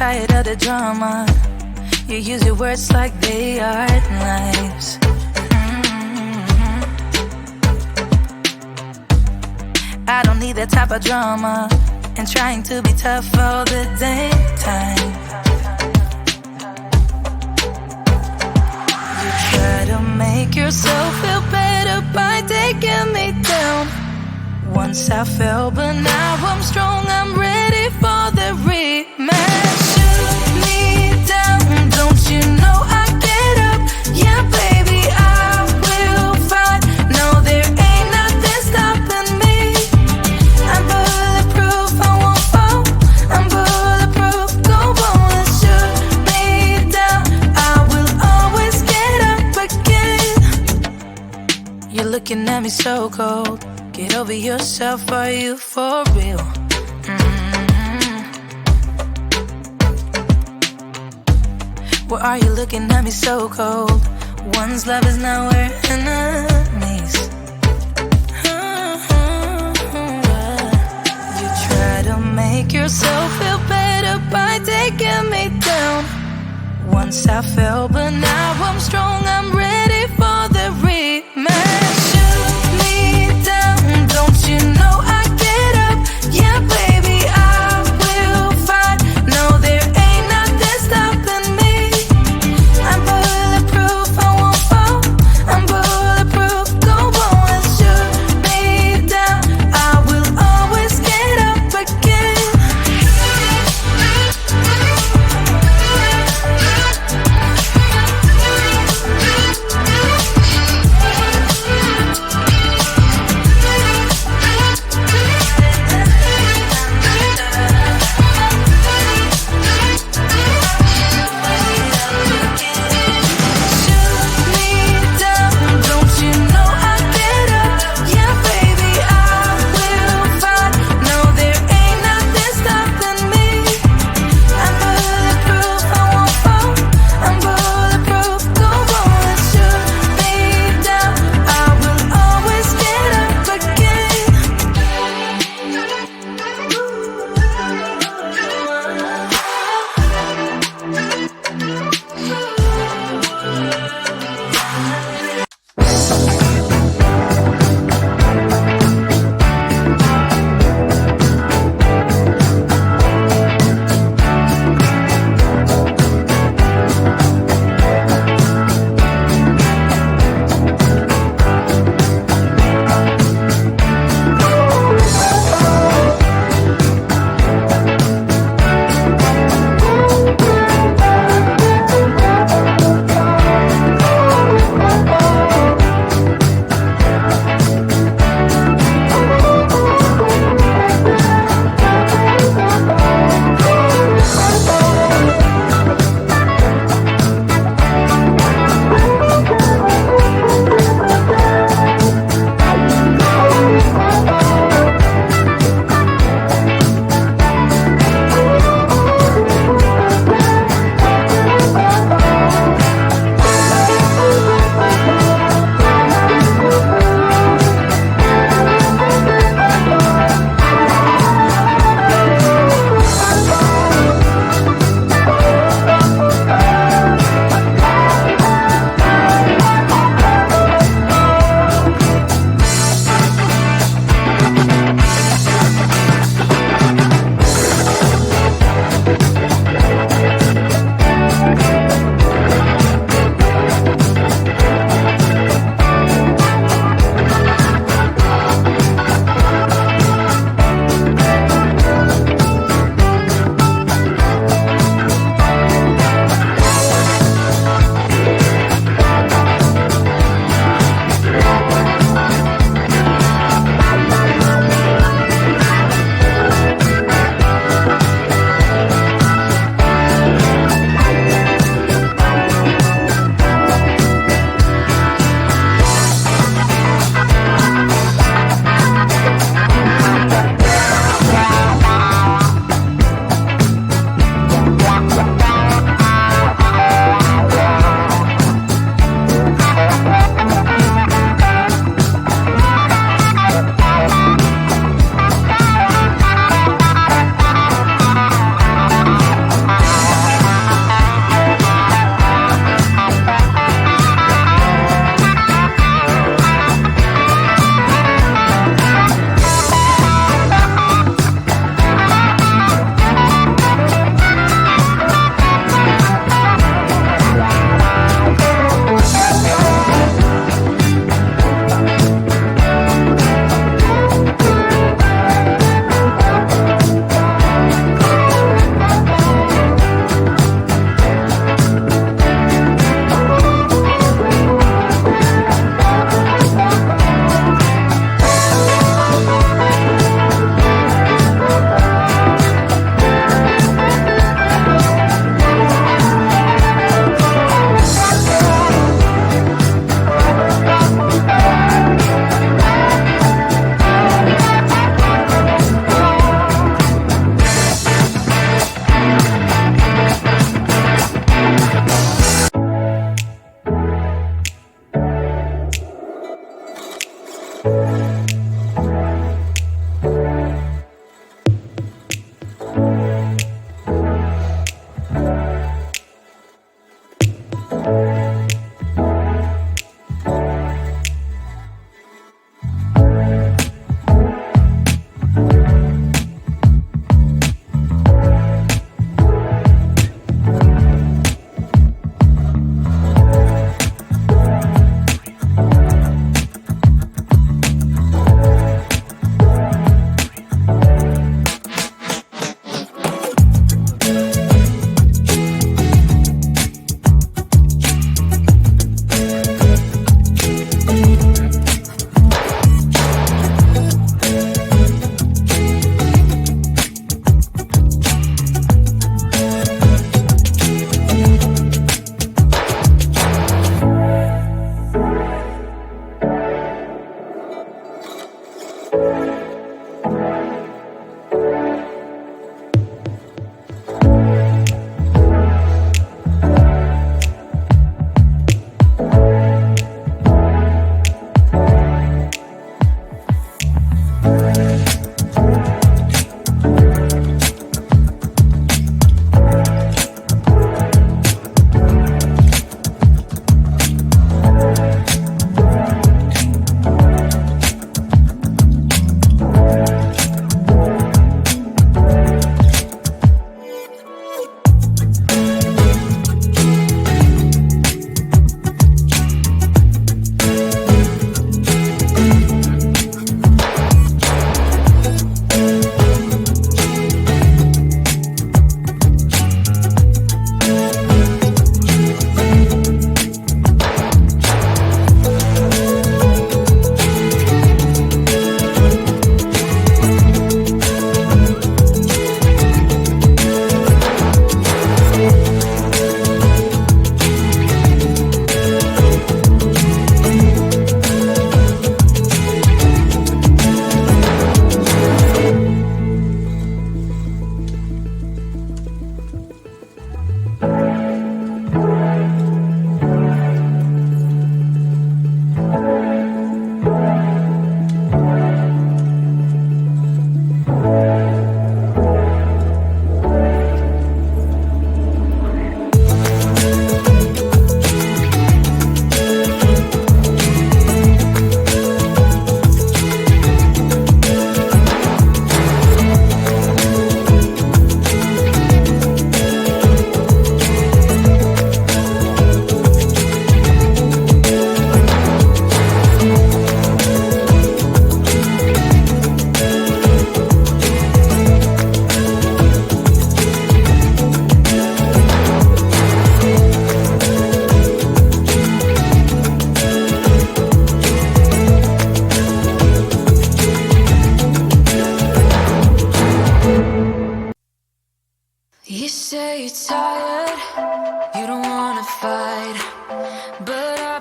tired of the drama. You use your words like they are knives. I don't need that type of drama and trying to be tough all the daytime. You try to make yourself feel better by taking me down. Once I fell, but now I'm strong, I'm ready for the rematch. Shoot me down, don't you know I get up? Yeah, baby, I will fight. No, there ain't nothing stopping me. I'm bulletproof, I won't fall. I'm bulletproof, go on and shoot me down. I will always get up again. You're looking at me so cold. Get over yourself, are you for real? Why are you looking at me so cold? One's love is now we're enemies. You try to make yourself feel better by taking me down. Once I fell, but now I'm strong, I'm ready for the rematch. Shoot me down, don't you know I get up? Yeah, baby, I will fight. No, there ain't nothing stopping me. I'm bulletproof, I won't fall. I'm bulletproof, go on and shoot me down. I will always get up again.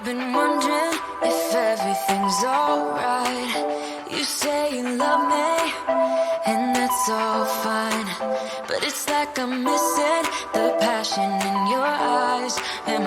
I've been wondering if everything's alright. You say you love me, and that's all fine, but it's like I'm missing the passion in your eyes. And